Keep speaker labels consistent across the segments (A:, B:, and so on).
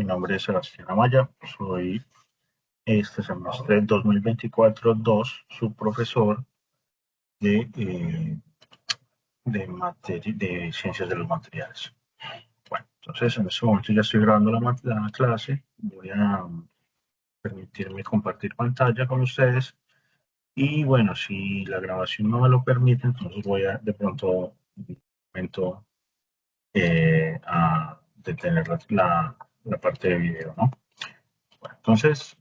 A: Mi nombre es Sebastián Amaya, soy este semestre 2024-2 subprofesor de Ciencias de los Materiales. Bueno, entonces en este momento ya estoy grabando la clase, voy a permitirme compartir pantalla con ustedes y bueno, si la grabación no me lo permite, entonces voy a de pronto un momento a detener la parte de video, ¿no? Bueno, entonces,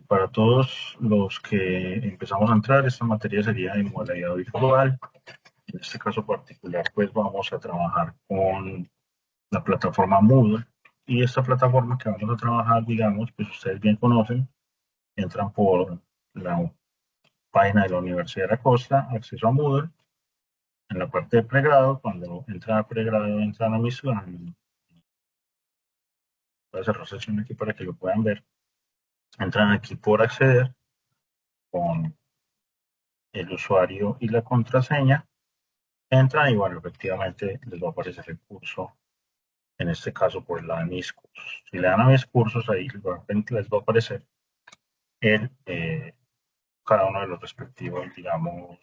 A: para todos los que empezamos a entrar, esta materia sería en modalidad virtual. En este caso particular, pues vamos a trabajar con la plataforma Moodle. Y esta plataforma que vamos a trabajar, digamos, pues ustedes bien conocen, entran por la página de la Universidad de la Costa, acceso a Moodle. En la parte de pregrado, cuando entran a pregrado, entran a mi ciudad. Voy a cerrar sesión aquí para que lo puedan ver. Entran aquí por acceder con el usuario y la contraseña, entran y bueno, efectivamente les va a aparecer el curso, en este caso por el lado de mis cursos. Si le dan a mis cursos, ahí les va a aparecer el, cada uno de los respectivos, digamos,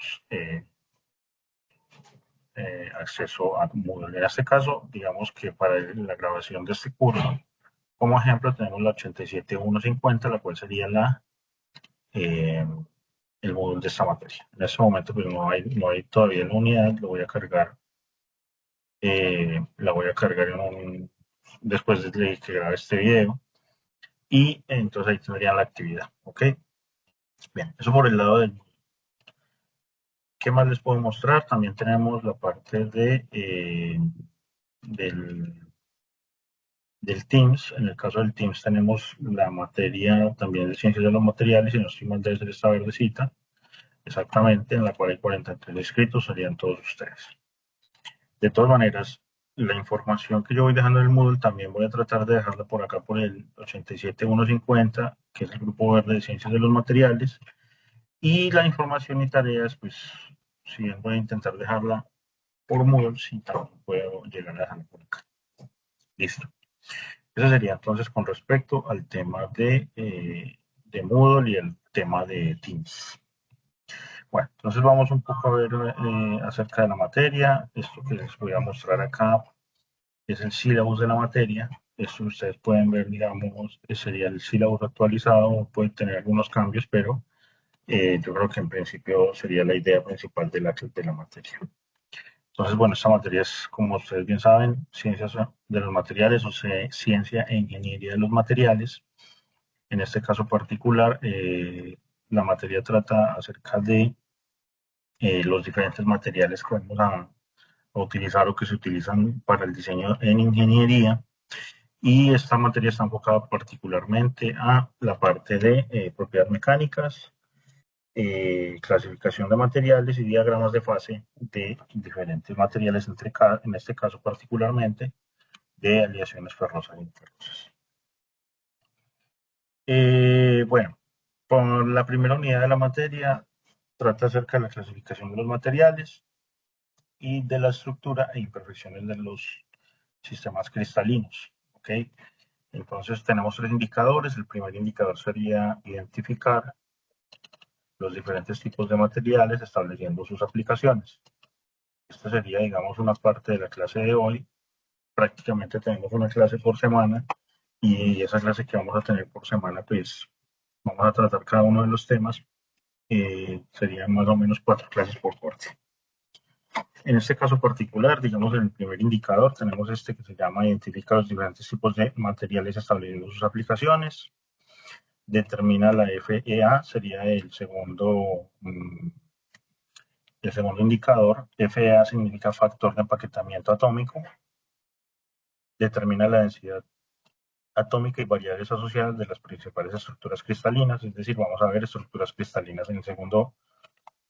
A: acceso a Moodle. En este caso, digamos que para la grabación de este curso, como ejemplo, tenemos la 87150, la cual sería eh, el módulo de esta materia. En este momento, pues no hay todavía la unidad, lo voy a cargar. La voy a cargar después de que grabe este video y entonces ahí tendrían la actividad, ¿ok? Bien, eso por el lado del... ¿Qué más les puedo mostrar? También tenemos la parte del, del Teams. En el caso del Teams tenemos la materia también de Ciencias de los Materiales, y no estoy mal de ser esta verdecita, exactamente, en la cual hay 43 inscritos, serían todos ustedes. De todas maneras, la información que yo voy dejando en el Moodle también voy a tratar de dejarla por acá por el 87150, que es el grupo verde de Ciencias de los Materiales. Y la información y tareas, pues, si bien voy a intentar dejarla por Moodle, sí también puedo llegar a dejarla por acá. Listo. Eso sería entonces con respecto al tema de Moodle y el tema de Teams. Bueno, entonces vamos un poco a ver acerca de la materia. Esto que les voy a mostrar acá es el sílabus de la materia. Esto ustedes pueden ver, digamos, sería el sílabus actualizado, puede tener algunos cambios, pero yo creo que en principio sería la idea principal de la materia. Entonces, bueno, esta materia es, como ustedes bien saben, ciencias de los materiales, o sea, ciencia e ingeniería de los materiales. En este caso particular, la materia trata acerca de los diferentes materiales que vamos a utilizar o que se utilizan para el diseño en ingeniería. Y esta materia está enfocada particularmente a la parte de propiedades mecánicas, clasificación de materiales y diagramas de fase de diferentes materiales, en este caso particularmente de aleaciones ferrosas y no ferrosas. Bueno, por la primera unidad de la materia trata acerca de la clasificación de los materiales y de la estructura e imperfecciones de los sistemas cristalinos. ¿Ok? Entonces tenemos tres indicadores. El primer indicador sería identificar los diferentes tipos de materiales estableciendo sus aplicaciones. Esta sería, digamos, una parte de la clase de hoy. Prácticamente tenemos una clase por semana y esa clase que vamos a tener por semana, pues vamos a tratar cada uno de los temas. Serían más o menos 4 clases por corte. En este caso particular, digamos, en el primer indicador tenemos este que se llama identifica los diferentes tipos de materiales estableciendo sus aplicaciones. Determina la FEA, sería el segundo indicador. FEA significa factor de empaquetamiento atómico. Determina la densidad atómica y variables asociadas de las principales estructuras cristalinas, es decir, vamos a ver estructuras cristalinas en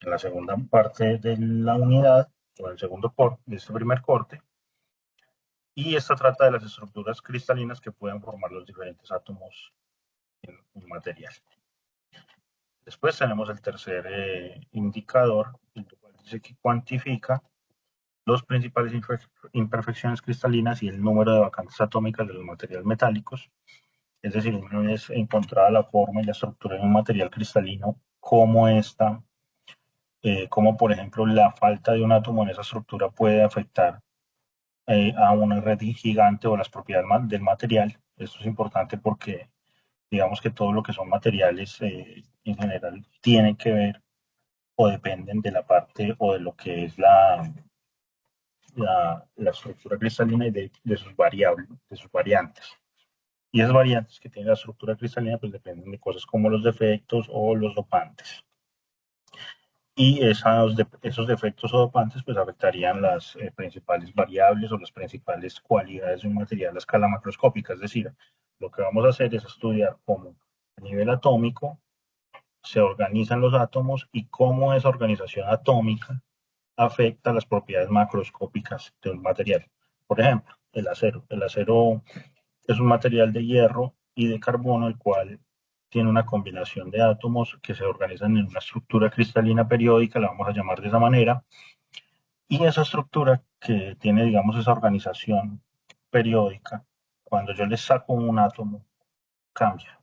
A: la segunda parte de la unidad, o en el segundo corte, de este primer corte. Y esta trata de las estructuras cristalinas que pueden formar los diferentes átomos en un material. Después tenemos el tercer indicador, el cual dice que cuantifica las principales imperfecciones cristalinas y el número de vacantes atómicas de los materiales metálicos. Es decir, una vez encontrada la forma y la estructura de un material cristalino, cómo por ejemplo la falta de un átomo en esa estructura puede afectar a una red gigante o las propiedades del material. Esto es importante porque digamos que todo lo que son materiales en general tienen que ver o dependen de la parte o de lo que es la estructura cristalina y de sus variables, de sus variantes. Y esas variantes que tiene la estructura cristalina pues dependen de cosas como los defectos o los dopantes. Y esos defectos o dopantes pues afectarían las principales variables o las principales cualidades de un material a escala macroscópica. Es decir, lo que vamos a hacer es estudiar cómo a nivel atómico se organizan los átomos y cómo esa organización atómica afecta las propiedades macroscópicas de un material. Por ejemplo, el acero. El acero es un material de hierro y de carbono, el cual tiene una combinación de átomos que se organizan en una estructura cristalina periódica, la vamos a llamar de esa manera, y esa estructura que tiene, digamos, esa organización periódica, cuando yo le saco un átomo, cambia.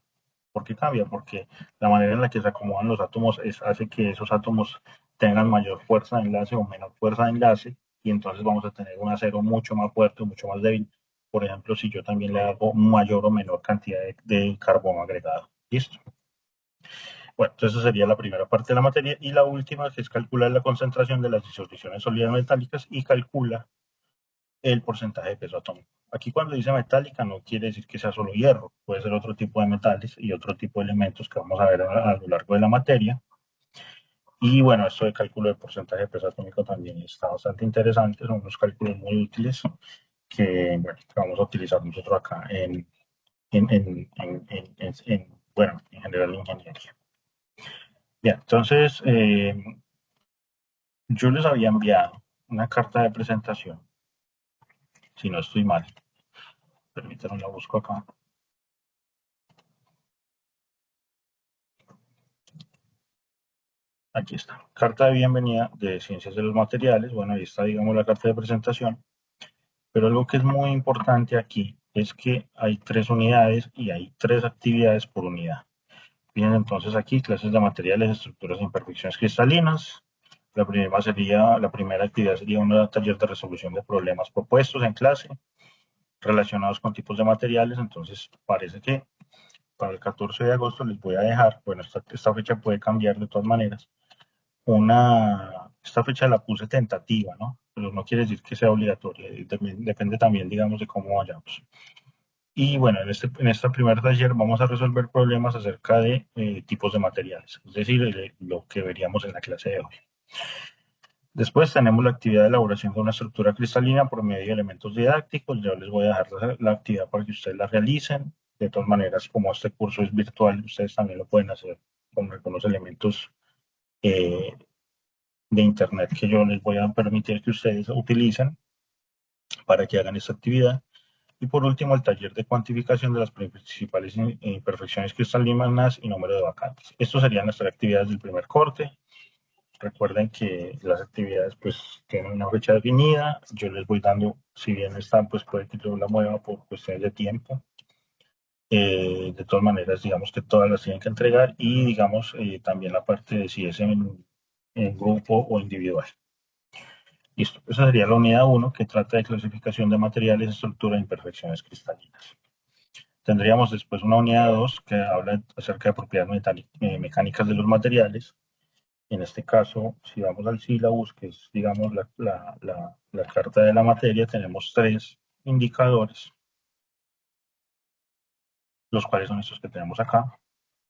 A: ¿Por qué cambia? Porque la manera en la que se acomodan los átomos hace que esos átomos tengan mayor fuerza de enlace o menor fuerza de enlace, y entonces vamos a tener un acero mucho más fuerte o mucho más débil. Por ejemplo, si yo también le hago mayor o menor cantidad de carbono agregado. ¿Listo? Bueno, entonces esa sería la primera parte de la materia. Y la última, que es calcular la concentración de las disoluciones sólidas metálicas y calcula el porcentaje de peso atómico. Aquí cuando dice metálica no quiere decir que sea solo hierro, puede ser otro tipo de metales y otro tipo de elementos que vamos a ver a lo largo de la materia. Y bueno, esto de cálculo de porcentaje de peso atómico también está bastante interesante, son unos cálculos muy útiles que, bueno, que vamos a utilizar nosotros acá bueno, en general en ingeniería. Bien, entonces yo les había enviado una carta de presentación, si no estoy mal, permítanme la busco acá. Aquí está. Carta de bienvenida de Ciencias de los Materiales. Bueno, ahí está, digamos, la carta de presentación. Pero algo que es muy importante aquí es que hay 3 unidades y hay 3 actividades por unidad. Bien, entonces aquí, clases de materiales, estructuras e imperfecciones cristalinas. La primera actividad sería un taller de resolución de problemas propuestos en clase relacionados con tipos de materiales. Entonces, parece que para el 14 de agosto les voy a dejar, bueno, esta fecha puede cambiar de todas maneras, esta fecha la puse tentativa, ¿no? Pero no quiere decir que sea obligatoria, depende también, digamos, de cómo vayamos. Y bueno, en este primer taller vamos a resolver problemas acerca de tipos de materiales, es decir, lo que veríamos en la clase de hoy. Después tenemos la actividad de elaboración de una estructura cristalina por medio de elementos didácticos. Yo les voy a dejar la actividad para que ustedes la realicen. De todas maneras, como este curso es virtual, ustedes también lo pueden hacer con algunos elementos eh, de Internet que yo les voy a permitir que ustedes utilicen para que hagan esta actividad. Y por último, el taller de cuantificación de las principales imperfecciones cristalinas y número de vacantes. Estos serían nuestras actividades del primer corte. Recuerden que las actividades pues tienen una fecha definida. Yo les voy dando, si bien están, pues puede que yo la mueva por cuestiones de tiempo. De todas maneras, digamos que todas las tienen que entregar y digamos también la parte de si es en grupo o individual. Listo, esa sería la unidad 1 que trata de clasificación de materiales, estructura e imperfecciones cristalinas. Tendríamos después una unidad 2 que habla acerca de propiedades mecánicas de los materiales. En este caso, si vamos al sílabus, que es, digamos, la carta de la materia, tenemos 3 indicadores, los cuales son estos que tenemos acá.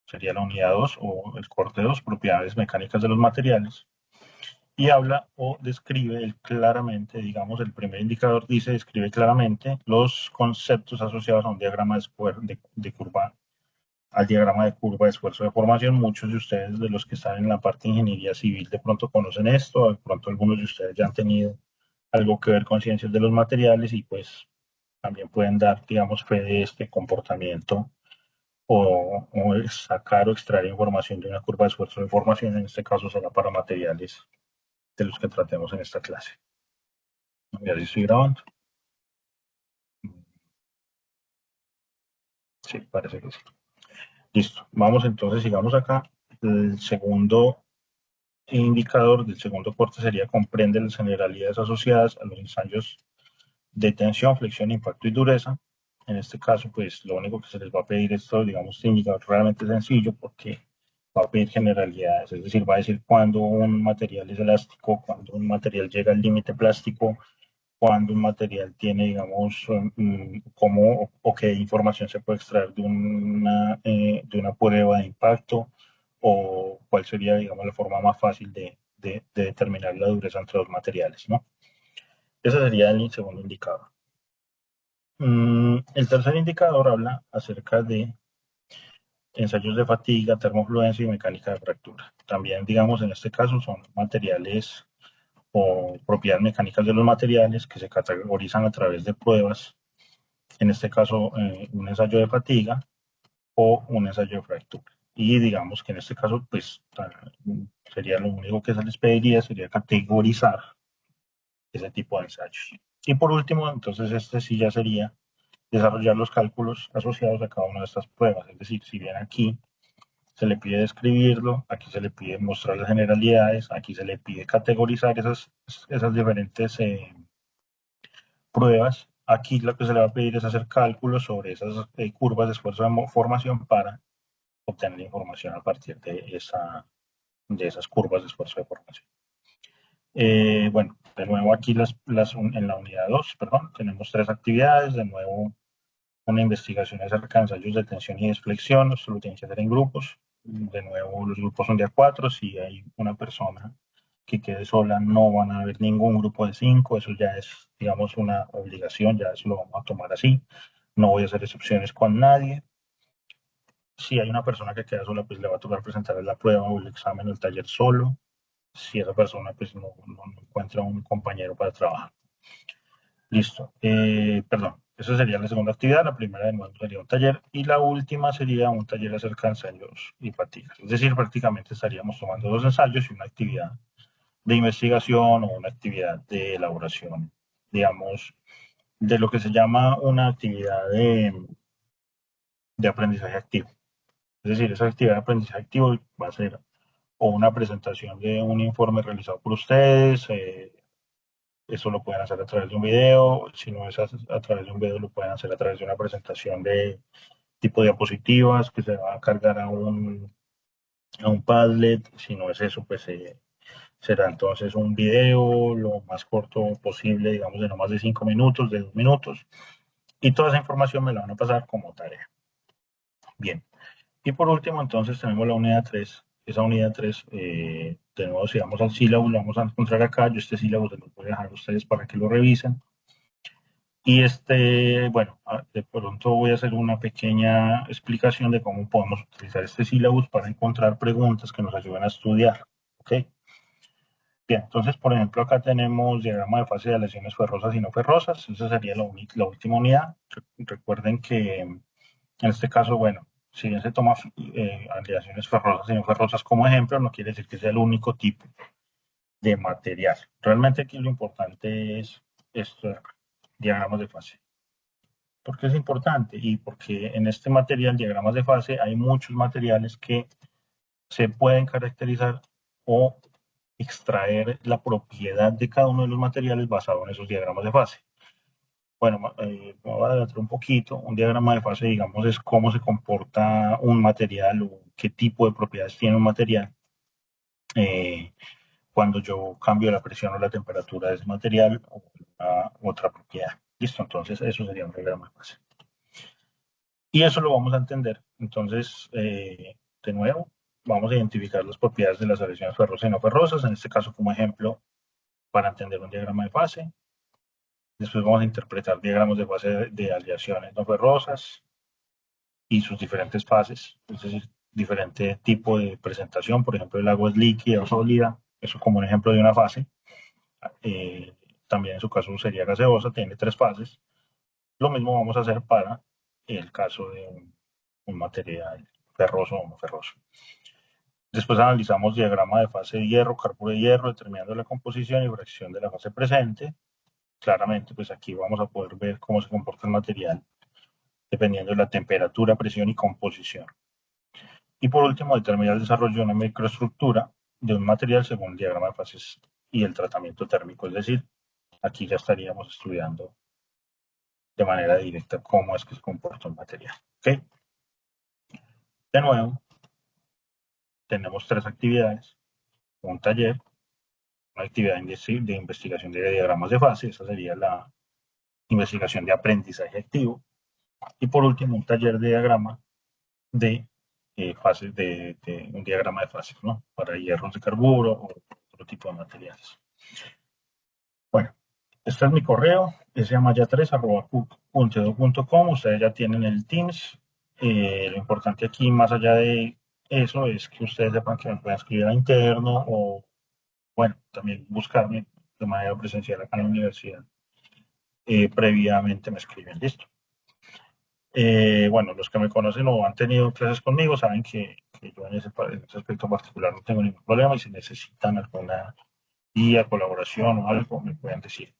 A: Sería la unidad 2 o el corte 2, propiedades mecánicas de los materiales. Y habla o describe claramente, digamos, el primer indicador describe claramente los conceptos asociados a un diagrama de curva, al diagrama de curva de esfuerzo de formación. Muchos de ustedes, de los que están en la parte de ingeniería civil, de pronto conocen esto, de pronto algunos de ustedes ya han tenido algo que ver con ciencias de los materiales y pues también pueden dar, digamos, fe de este comportamiento o sacar o extraer información de una curva de esfuerzo de formación. En este caso será para materiales de los que tratemos en esta clase. Ya sí estoy grabando. Sí, parece que sí. Listo. Vamos entonces, sigamos acá. El segundo indicador del segundo corte sería comprende las generalidades asociadas a los ensayos de tensión, flexión, impacto y dureza. En este caso, pues lo único que se les va a pedir es, digamos, este indicador realmente sencillo porque va a pedir generalidades, es decir, va a decir cuándo un material es elástico, cuándo un material llega al límite plástico, cuando un material tiene, digamos, cómo o qué información se puede extraer de una prueba de impacto o cuál sería, digamos, la forma más fácil de determinar la dureza entre los materiales, ¿no? Ese sería el segundo indicador. El tercer indicador habla acerca de ensayos de fatiga, termofluencia y mecánica de fractura. También, digamos, en este caso son materiales o propiedades mecánicas de los materiales que se categorizan a través de pruebas, en este caso un ensayo de fatiga o un ensayo de fractura. Y digamos que en este caso, pues sería lo único que se les pediría, sería categorizar ese tipo de ensayos. Y por último, entonces este sí ya sería desarrollar los cálculos asociados a cada una de estas pruebas. Es decir, si bien aquí se le pide describirlo, aquí se le pide mostrar las generalidades, aquí se le pide categorizar esas diferentes pruebas. Aquí lo que se le va a pedir es hacer cálculos sobre esas curvas de esfuerzo de formación para obtener información a partir de esas curvas de esfuerzo de formación. Bueno, de nuevo aquí en la unidad 2, perdón, tenemos tres actividades. De nuevo, una investigación acerca de ensayos de tensión y desflexión. Esto lo tienen que hacer en grupos. De nuevo, los grupos son de a cuatro. Si hay una persona que quede sola, no van a haber ningún grupo de cinco. Eso ya es, digamos, una obligación. Ya eso lo vamos a tomar así. No voy a hacer excepciones con nadie. Si hay una persona que queda sola, pues le va a tocar presentar la prueba o el examen o el taller solo. Si esa persona pues no encuentra un compañero para trabajar. Listo. Perdón, esa sería la segunda actividad. La primera de nuevo sería un taller y la última sería un taller acerca de ensayos y fatigas. Es decir, prácticamente estaríamos tomando dos ensayos y una actividad de investigación o una actividad de elaboración, digamos, de lo que se llama una actividad de aprendizaje activo. Es decir, esa actividad de aprendizaje activo va a ser o una presentación de un informe realizado por ustedes, eso lo pueden hacer a través de un video, si no es a través de un video, lo pueden hacer a través de una presentación de tipo diapositivas que se va a cargar a un Padlet, si no es eso, pues será entonces un video lo más corto posible, digamos de no más de 5 minutos, de 2 minutos, y toda esa información me la van a pasar como tarea. Bien, y por último entonces tenemos la unidad 3. Esa unidad 3, de nuevo si vamos al sílabo, lo vamos a encontrar acá, yo este sílabo se lo voy a dejar a ustedes para que lo revisen. Y bueno, de pronto voy a hacer una pequeña explicación de cómo podemos utilizar este sílabus para encontrar preguntas que nos ayuden a estudiar. ¿Ok? Bien, entonces, por ejemplo, acá tenemos diagrama de fase de aleaciones ferrosas y no ferrosas. Esa sería la última unidad. Recuerden que en este caso, bueno, si bien se toma aleaciones ferrosas y no ferrosas como ejemplo, no quiere decir que sea el único tipo de material. Realmente aquí lo importante es esto, diagramas de fase. ¿Por qué es importante? Y porque en este material, diagramas de fase, hay muchos materiales que se pueden caracterizar o extraer la propiedad de cada uno de los materiales basado en esos diagramas de fase. Bueno, me voy a adelantar un poquito. Un diagrama de fase, digamos, es cómo se comporta un material o qué tipo de propiedades tiene un material eh, cuando yo cambio la presión o la temperatura de ese material o otra propiedad. Listo, entonces eso sería un diagrama de fase. Y eso lo vamos a entender. Entonces, de nuevo, vamos a identificar las propiedades de las aleaciones ferrosas y no ferrosas, en este caso como ejemplo, para entender un diagrama de fase. Después vamos a interpretar diagramas de fase de aleaciones no ferrosas y sus diferentes fases, es decir, diferente tipo de presentación. Por ejemplo, el agua es líquida o sólida, eso como un ejemplo de una fase. Eh, También en su caso sería gaseosa, tiene tres fases. Lo mismo vamos a hacer para el caso de un material ferroso o no ferroso. Después analizamos diagrama de fase de hierro, carburo de hierro, determinando la composición y fracción de la fase presente. claramente, pues aquí vamos a poder ver cómo se comporta el material dependiendo de la temperatura, presión y composición. Y por último, determinar el desarrollo de una microestructura de un material según el diagrama de fases y el tratamiento térmico. Es decir, aquí ya estaríamos estudiando de manera directa cómo es que se comporta un material. ¿Okay? De nuevo, tenemos tres actividades. Un taller, una actividad de investigación de diagramas de fase, esa sería la investigación de aprendizaje activo. Y por último, un taller de diagrama de fases, de un diagrama de fases, ¿no? Para hierros de carburo o otro tipo de materiales. Bueno, este es mi correo, samaya3@puntedo.com. Ustedes ya tienen el Teams. Lo importante aquí, más allá de eso, es que ustedes sepan que me pueden escribir a interno o, bueno, también buscarme de manera presencial acá en la universidad. Previamente me escriben, listo. Bueno, los que me conocen o han tenido clases conmigo saben que yo en ese aspecto particular no tengo ningún problema y si necesitan alguna guía, colaboración o algo, me pueden decir.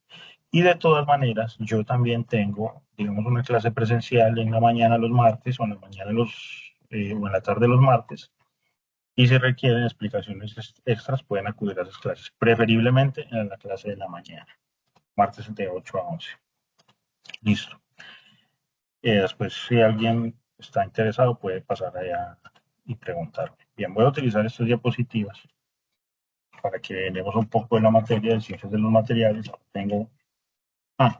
A: Y de todas maneras, yo también tengo, digamos, una clase presencial en la mañana los martes o en la mañana o en la tarde los martes. Y si requieren explicaciones extras, pueden acudir a esas clases, preferiblemente en la clase de la mañana, martes de 8 a 11. Listo. Después, si alguien está interesado, puede pasar allá y preguntarme. Bien, voy a utilizar estas diapositivas para que veamos un poco de la materia de ciencias de los materiales. Tengo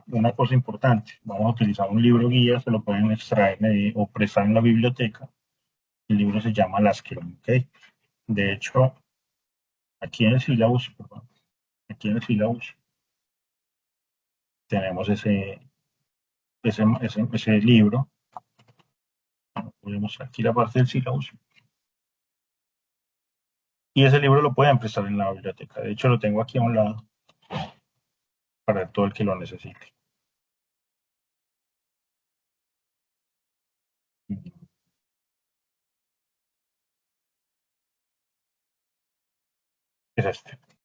A: una cosa importante, vamos a utilizar un libro guía, se lo pueden extraer o prestar en la biblioteca. El libro se llama Lasker, ¿ok? De hecho, aquí en el syllabus, perdón, aquí en el syllabus tenemos ese libro. Podemos aquí la parte del syllabus. Y ese libro lo pueden prestar en la biblioteca. De hecho, lo tengo aquí a un lado para todo el que lo necesite. Es este.